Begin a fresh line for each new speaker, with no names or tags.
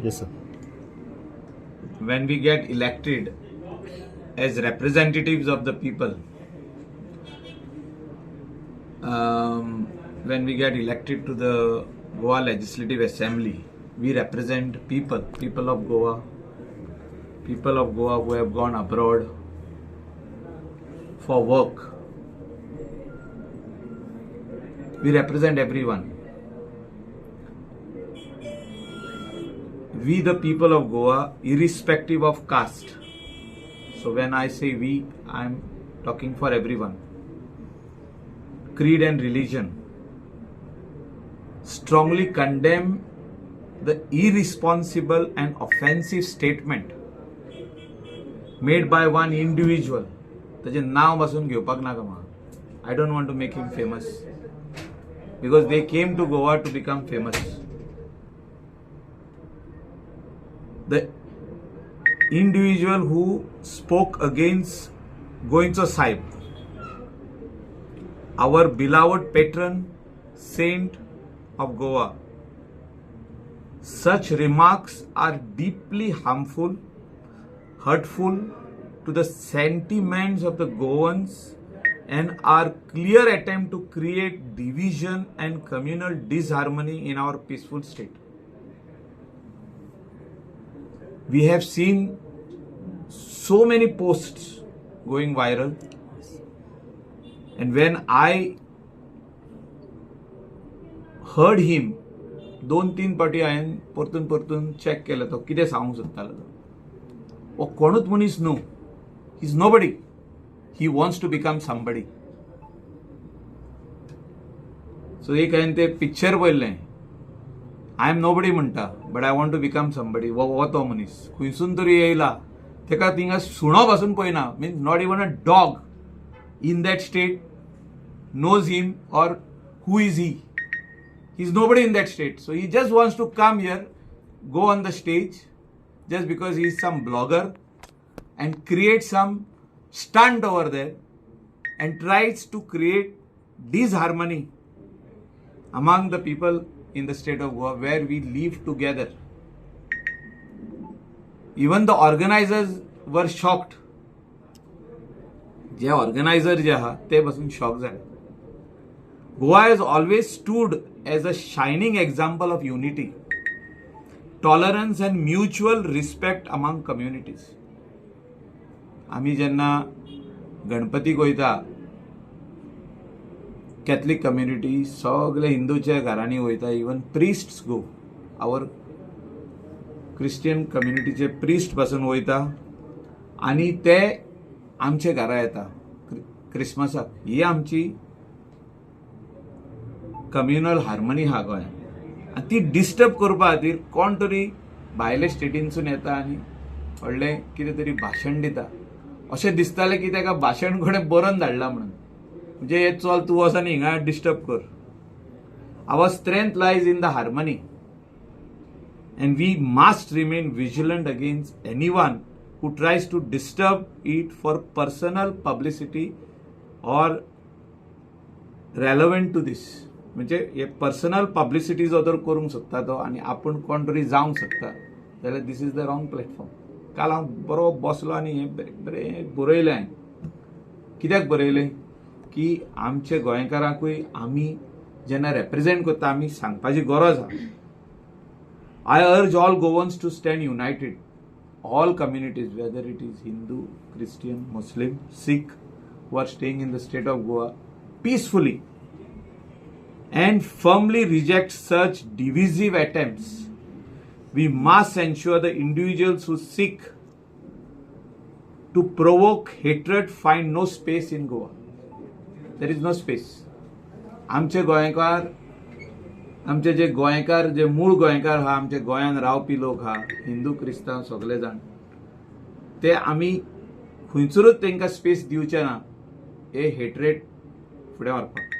Yes, sir.
When we get elected as representatives of the people, when we get elected to the Goa Legislative Assembly, we represent people of Goa who have gone abroad for work. We represent everyone. We, the people of Goa, irrespective of caste. So when I say we, I am talking for everyone. Creed and religion. Strongly condemn the irresponsible and offensive statement made by one individual. ताचे नाव पासून घेवपाक नाका म्हाका. I don't want to make him famous because they came to Goa to become famous. The individual who spoke against Goencho Sahib, our beloved patron saint of Goa. Such remarks are deeply harmful, hurtful to the sentiments of the Goans and are clear attempt to create division and communal disharmony in our peaceful state. We have seen so many posts going viral, and when I heard him, 2-3 फावटी हांवें परतून check केलो तो कितें सांगूंक सोदतालो तो. वो कोणूच मनीस न्हू. He is nobody. He wants to become somebody. So एक हांवें तें पिक्चर पळयल्लें. आय एम नोबडी म्हणटा but I want to become somebody. वो तो मनीस खंयसून तरी येयला. तेका थिंगा सुणो पासून पळयना. Means not even a dog in that state knows him or who is he. He's nobody in that state. So he just wants to come here, go on the stage just because he's some blogger and create some stunt over there and tries to create disharmony among the people in the state of Goa where we live together. Even the organizers were shocked. जे organiser जे आहा ते पासून shock जाले. Goa has always stood as a shining example of unity, tolerance and mutual respect among communities. आम्ही जेन्ना गणपतीक वयता, कॅथलीक कम्युनिटी सगळे हिंदूच्या घरांनी वयता. Even priests go. Our Christian कम्युनिटीचे प्रिस्ट पासून वयता आणि ते आमचे घरा येता क्रिसमसाक. ही आमची कम्युनल हार्मनी हा गोंयांत. ती डिस्टर्ब करपा खातीर कोण तरी भायले स्टेटीनसून येता आनी व्हडलें कितें तरी भाशण दिता. अशें दिसतालें की ताका भाशण कोणें बरोवन धाडलां म्हणून. म्हणजे हे चल तूं वच आनी हिंगा डिस्टर्ब कर. Our strength lies in the harmony and we must remain vigilant against anyone who tries to disturb it for personal publicity or relevant to this. म्हणजे हे पर्सनल पब्लिसिटी जो तर करूंक सोदता तो आनी आपूण कोण तरी जावंक सोदता जाल्यार this is the wrong platform. काल हांव बरो बसलो आनी हें बरें बरयलें हांवें. कित्याक बरयलें की आमचे गोंयकारांकूय आमी जेन्ना रेप्रेझेंट करता आमी सांगपाची गरज आहा. I urge all Goans to stand united. All communities, whether it is Hindu, Christian, Muslim, Sikh, who are staying in the state of Goa peacefully and firmly reject such divisive attempts. We must ensure the individuals who seek to provoke hatred find no space in Goa. There is no space. आमचे गोंयकार, आमचे जे गोंयकार, जे मूळ गोंयकार हा, आमचे गोंयान रावपी लोक हा, हिंदू क्रिस्तांव सगळे जाण, ते आमी खंयसरूच तांकां स्पेस दिवचे ना हे हेट्रेड फुडें व्हरपाक.